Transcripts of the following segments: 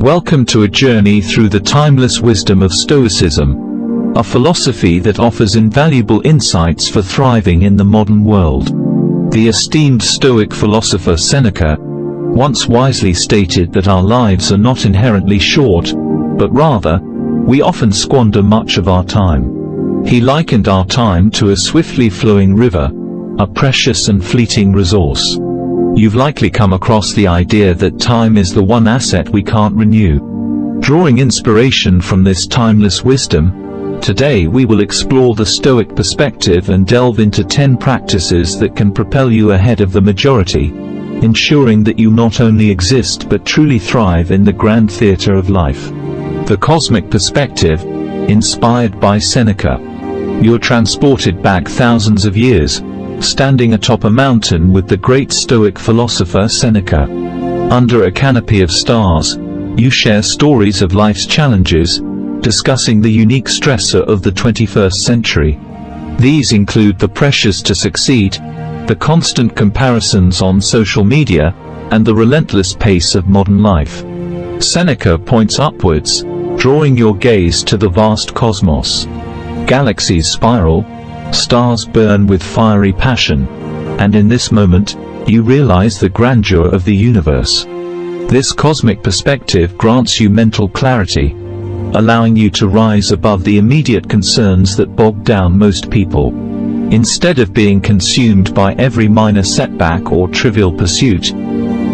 Welcome to a journey through the timeless wisdom of Stoicism, a philosophy that offers invaluable insights for thriving in the modern world. The esteemed Stoic philosopher Seneca once wisely stated that our lives are not inherently short, but rather, we often squander much of our time. He likened our time to a swiftly flowing river, a precious and fleeting resource. You've likely come across the idea that time is the one asset we can't renew. Drawing inspiration from this timeless wisdom, today we will explore the Stoic perspective and delve into 10 practices that can propel you ahead of the majority, ensuring that you not only exist but truly thrive in the grand theater of life. The cosmic perspective, inspired by Seneca. You're transported back thousands of years, standing atop a mountain with the great Stoic philosopher Seneca. Under a canopy of stars, you share stories of life's challenges, discussing the unique stressor of the 21st century. These include the pressures to succeed, the constant comparisons on social media, and the relentless pace of modern life. Seneca points upwards, drawing your gaze to the vast cosmos. Galaxies spiral, stars burn with fiery passion, and in this moment, you realize the grandeur of the universe. This cosmic perspective grants you mental clarity, allowing you to rise above the immediate concerns that bog down most people. Instead of being consumed by every minor setback or trivial pursuit,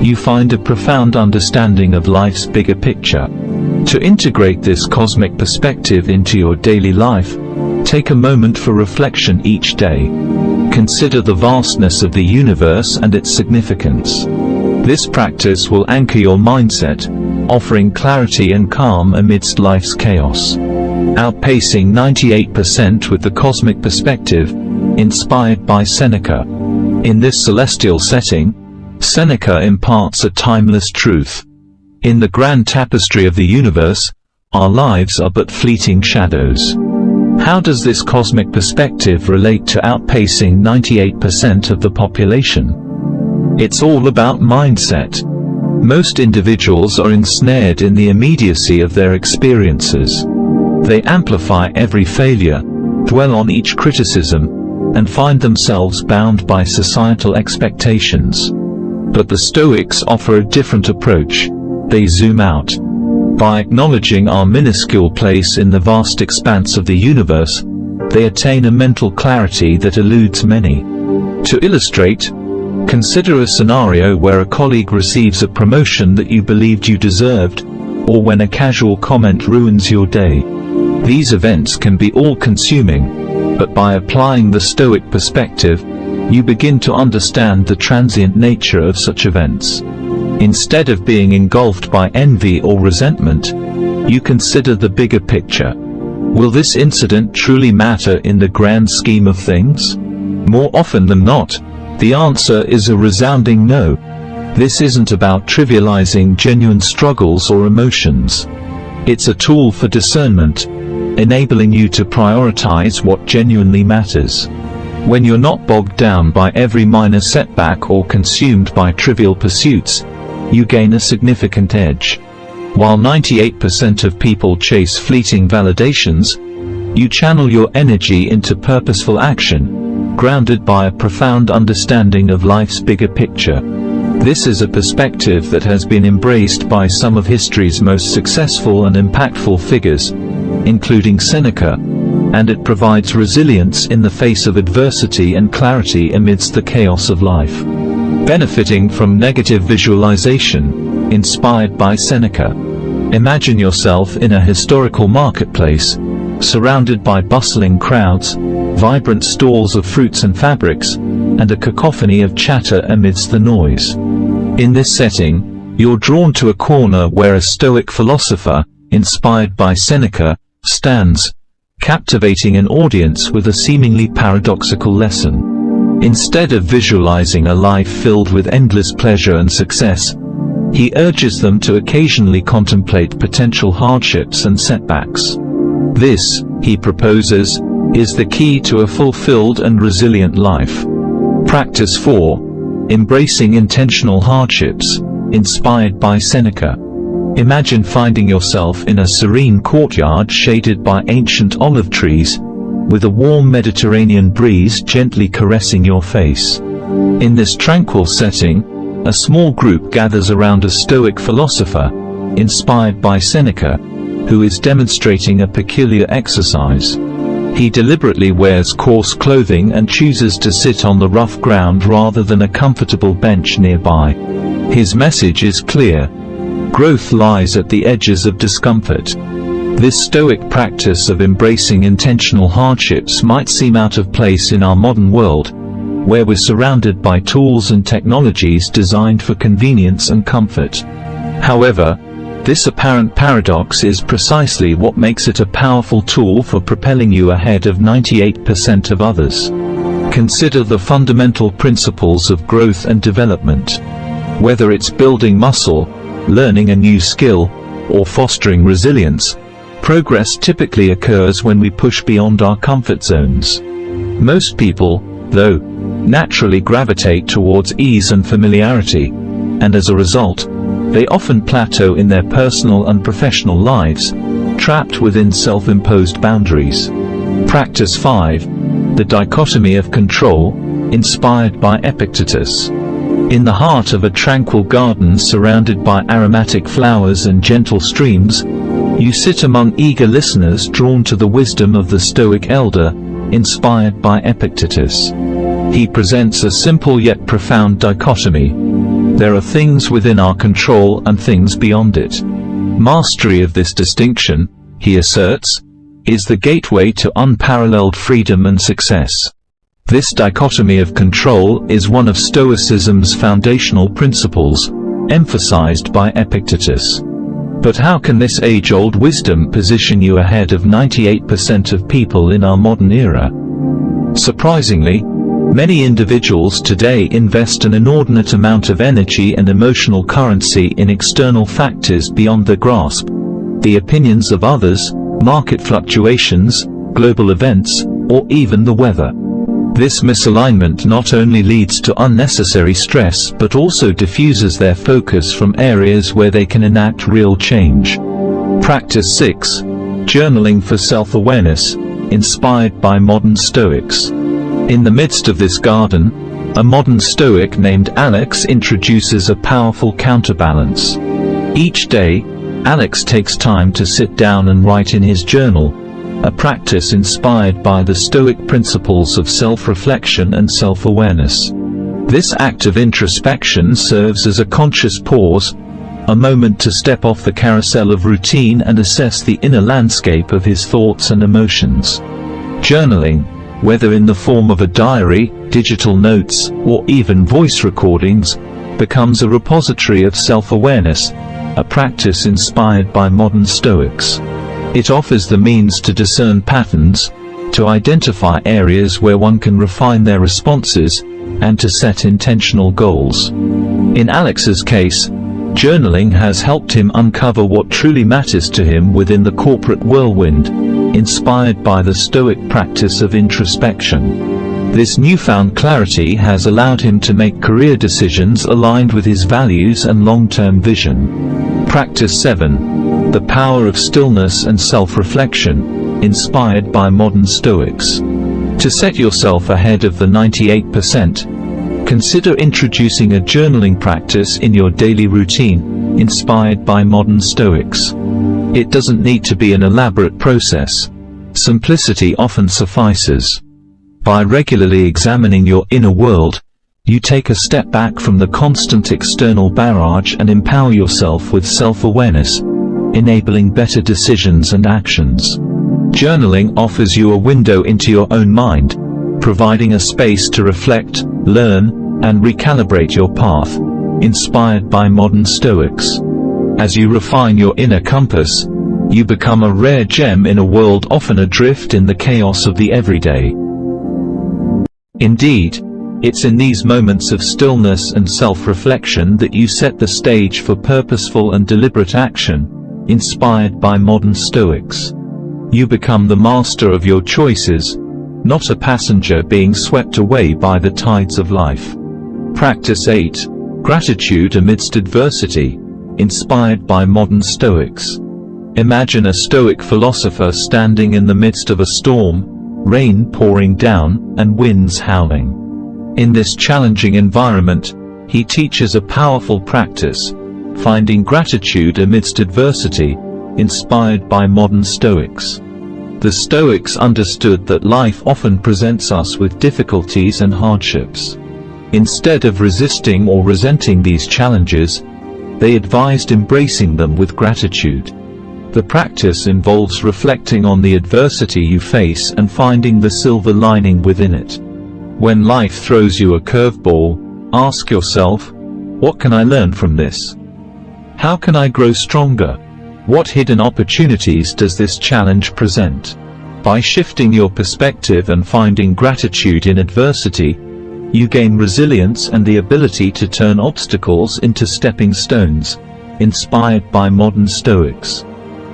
you find a profound understanding of life's bigger picture. To integrate this cosmic perspective into your daily life, take a moment for reflection each day. Consider the vastness of the universe and its significance. This practice will anchor your mindset, offering clarity and calm amidst life's chaos. Outpacing 98% with the cosmic perspective, inspired by Seneca. In this celestial setting, Seneca imparts a timeless truth. In the grand tapestry of the universe, our lives are but fleeting shadows. How does this cosmic perspective relate to outpacing 98% of the population? It's all about mindset. Most individuals are ensnared in the immediacy of their experiences. They amplify every failure, dwell on each criticism, and find themselves bound by societal expectations. But the Stoics offer a different approach. They zoom out. By acknowledging our minuscule place in the vast expanse of the universe, they attain a mental clarity that eludes many. To illustrate, consider a scenario where a colleague receives a promotion that you believed you deserved, or when a casual comment ruins your day. These events can be all-consuming, but by applying the Stoic perspective, you begin to understand the transient nature of such events. Instead of being engulfed by envy or resentment, you consider the bigger picture. Will this incident truly matter in the grand scheme of things? More often than not, the answer is a resounding no. This isn't about trivializing genuine struggles or emotions. It's a tool for discernment, enabling you to prioritize what genuinely matters. When you're not bogged down by every minor setback or consumed by trivial pursuits, you gain a significant edge. While 98% of people chase fleeting validations, you channel your energy into purposeful action, grounded by a profound understanding of life's bigger picture. This is a perspective that has been embraced by some of history's most successful and impactful figures, including Seneca, and it provides resilience in the face of adversity and clarity amidst the chaos of life. Benefiting from negative visualization, inspired by Seneca. Imagine yourself in a historical marketplace, surrounded by bustling crowds, vibrant stalls of fruits and fabrics, and a cacophony of chatter amidst the noise. In this setting, you're drawn to a corner where a Stoic philosopher, inspired by Seneca, stands, captivating an audience with a seemingly paradoxical lesson. Instead of visualizing a life filled with endless pleasure and success, he urges them to occasionally contemplate potential hardships and setbacks. This, he proposes, is the key to a fulfilled and resilient life. Practice 4. Embracing intentional hardships, inspired by Seneca. Imagine finding yourself in a serene courtyard shaded by ancient olive trees, with a warm Mediterranean breeze gently caressing your face. In this tranquil setting, a small group gathers around a Stoic philosopher, inspired by Seneca, who is demonstrating a peculiar exercise. He deliberately wears coarse clothing and chooses to sit on the rough ground rather than a comfortable bench nearby. His message is clear: growth lies at the edges of discomfort. This Stoic practice of embracing intentional hardships might seem out of place in our modern world, where we're surrounded by tools and technologies designed for convenience and comfort. However, this apparent paradox is precisely what makes it a powerful tool for propelling you ahead of 98% of others. Consider the fundamental principles of growth and development. Whether it's building muscle, learning a new skill, or fostering resilience, progress typically occurs when we push beyond our comfort zones. Most people, though, naturally gravitate towards ease and familiarity, and as a result, they often plateau in their personal and professional lives, trapped within self-imposed boundaries. Practice 5. The dichotomy of control, inspired by Epictetus. In the heart of a tranquil garden surrounded by aromatic flowers and gentle streams, you sit among eager listeners drawn to the wisdom of the Stoic elder, inspired by Epictetus. He presents a simple yet profound dichotomy. There are things within our control and things beyond it. Mastery of this distinction, he asserts, is the gateway to unparalleled freedom and success. This dichotomy of control is one of Stoicism's foundational principles, emphasized by Epictetus. But how can this age-old wisdom position you ahead of 98% of people in our modern era? Surprisingly, many individuals today invest an inordinate amount of energy and emotional currency in external factors beyond their grasp: the opinions of others, market fluctuations, global events, or even the weather. This misalignment not only leads to unnecessary stress but also diffuses their focus from areas where they can enact real change. Practice 6. Journaling for self-awareness, inspired by modern Stoics. In the midst of this garden, a modern Stoic named Alex introduces a powerful counterbalance. Each day, Alex takes time to sit down and write in his journal, a practice inspired by the Stoic principles of self-reflection and self-awareness. This act of introspection serves as a conscious pause, a moment to step off the carousel of routine and assess the inner landscape of his thoughts and emotions. Journaling, whether in the form of a diary, digital notes, or even voice recordings, becomes a repository of self-awareness, a practice inspired by modern Stoics. It offers the means to discern patterns, to identify areas where one can refine their responses, and to set intentional goals. In Alex's case, journaling has helped him uncover what truly matters to him within the corporate whirlwind, inspired by the Stoic practice of introspection. This newfound clarity has allowed him to make career decisions aligned with his values and long-term vision. Practice 7. The power of stillness and self-reflection, inspired by modern Stoics. To set yourself ahead of the 98%, consider introducing a journaling practice in your daily routine, inspired by modern Stoics. It doesn't need to be an elaborate process. Simplicity often suffices. By regularly examining your inner world, you take a step back from the constant external barrage and empower yourself with self-awareness, enabling better decisions and actions. Journaling offers you a window into your own mind, providing a space to reflect, learn, and recalibrate your path, inspired by modern Stoics. As you refine your inner compass, you become a rare gem in a world often adrift in the chaos of the everyday. Indeed, it's in these moments of stillness and self-reflection that you set the stage for purposeful and deliberate action, inspired by modern Stoics. You become the master of your choices, not a passenger being swept away by the tides of life. Practice 8. Gratitude amidst adversity, inspired by modern Stoics. Imagine a Stoic philosopher standing in the midst of a storm, rain pouring down, and winds howling. In this challenging environment, he teaches a powerful practice, finding gratitude amidst adversity, inspired by modern Stoics. The Stoics understood that life often presents us with difficulties and hardships. Instead of resisting or resenting these challenges, they advised embracing them with gratitude. The practice involves reflecting on the adversity you face and finding the silver lining within it. When life throws you a curveball, ask yourself, what can I learn from this? How can I grow stronger? What hidden opportunities does this challenge present? By shifting your perspective and finding gratitude in adversity, you gain resilience and the ability to turn obstacles into stepping stones, inspired by modern Stoics.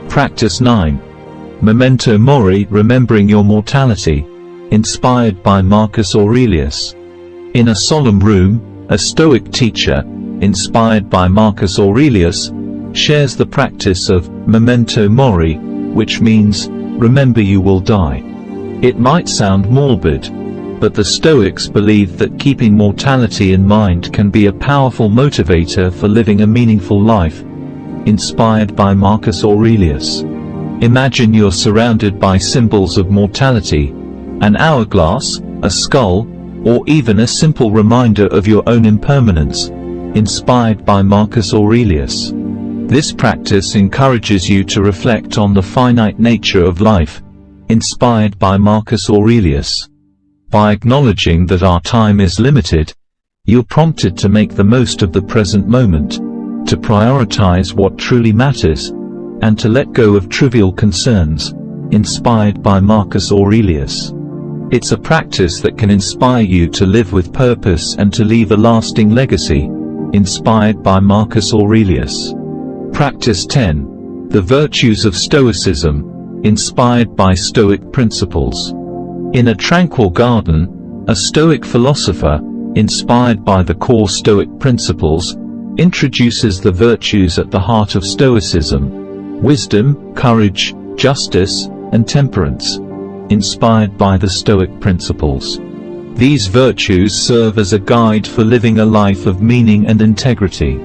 Practice 9. Memento Mori, remembering your mortality, inspired by Marcus Aurelius. In a solemn room, a Stoic teacher, inspired by Marcus Aurelius, shares the practice of memento mori, which means, remember you will die. It might sound morbid, but the Stoics believe that keeping mortality in mind can be a powerful motivator for living a meaningful life, inspired by Marcus Aurelius. Imagine you're surrounded by symbols of mortality, an hourglass, a skull, or even a simple reminder of your own impermanence, inspired by Marcus Aurelius. This practice encourages you to reflect on the finite nature of life, inspired by Marcus Aurelius. By acknowledging that our time is limited, you're prompted to make the most of the present moment, to prioritize what truly matters, and to let go of trivial concerns, inspired by Marcus Aurelius. It's a practice that can inspire you to live with purpose and to leave a lasting legacy, inspired by Marcus Aurelius. Practice 10. The virtues of Stoicism, inspired by Stoic principles. In a tranquil garden, a Stoic philosopher, inspired by the core Stoic principles, introduces the virtues at the heart of Stoicism: wisdom, courage, justice, and temperance, inspired by the Stoic principles. These virtues serve as a guide for living a life of meaning and integrity.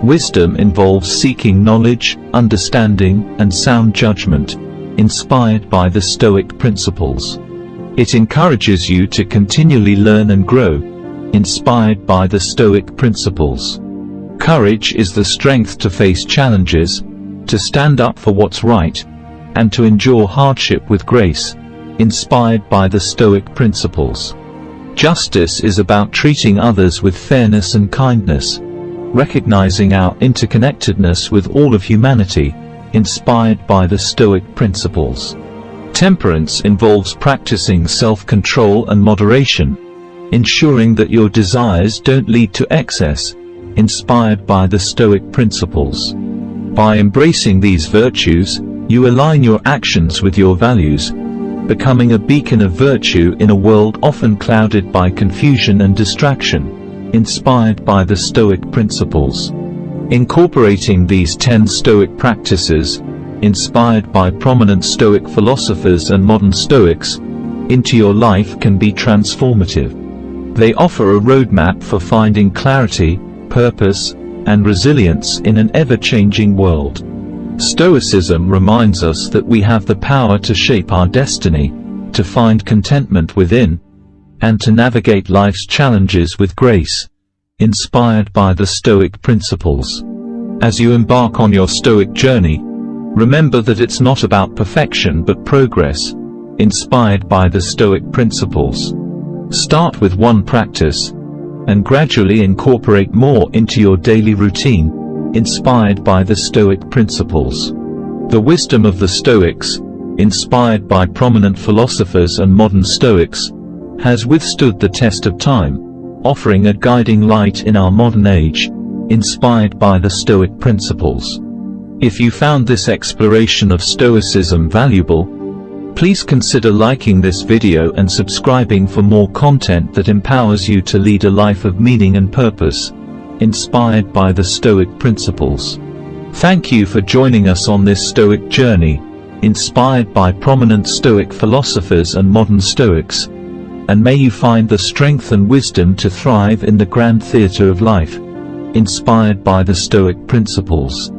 Wisdom involves seeking knowledge, understanding, and sound judgment, inspired by the Stoic principles. It encourages you to continually learn and grow, inspired by the Stoic principles. Courage is the strength to face challenges, to stand up for what's right, and to endure hardship with grace, inspired by the Stoic principles. Justice is about treating others with fairness and kindness, recognizing our interconnectedness with all of humanity, inspired by the Stoic principles. Temperance involves practicing self-control and moderation, ensuring that your desires don't lead to excess, inspired by the Stoic principles. By embracing these virtues, you align your actions with your values, becoming a beacon of virtue in a world often clouded by confusion and distraction, inspired by the Stoic principles. Incorporating these 10 Stoic practices, inspired by prominent Stoic philosophers and modern Stoics, into your life can be transformative. They offer a roadmap for finding clarity, purpose, and resilience in an ever-changing world. Stoicism reminds us that we have the power to shape our destiny, to find contentment within, and to navigate life's challenges with grace, inspired by the Stoic principles. As you embark on your Stoic journey, remember that it's not about perfection but progress, inspired by the Stoic principles. Start with one practice, and gradually incorporate more into your daily routine, inspired by the Stoic principles. The wisdom of the Stoics, inspired by prominent philosophers and modern Stoics, has withstood the test of time, offering a guiding light in our modern age, inspired by the Stoic principles. If you found this exploration of Stoicism valuable, please consider liking this video and subscribing for more content that empowers you to lead a life of meaning and purpose, inspired by the Stoic principles. Thank you for joining us on this Stoic journey, inspired by prominent Stoic philosophers and modern Stoics, and may you find the strength and wisdom to thrive in the grand theatre of life, inspired by the Stoic principles.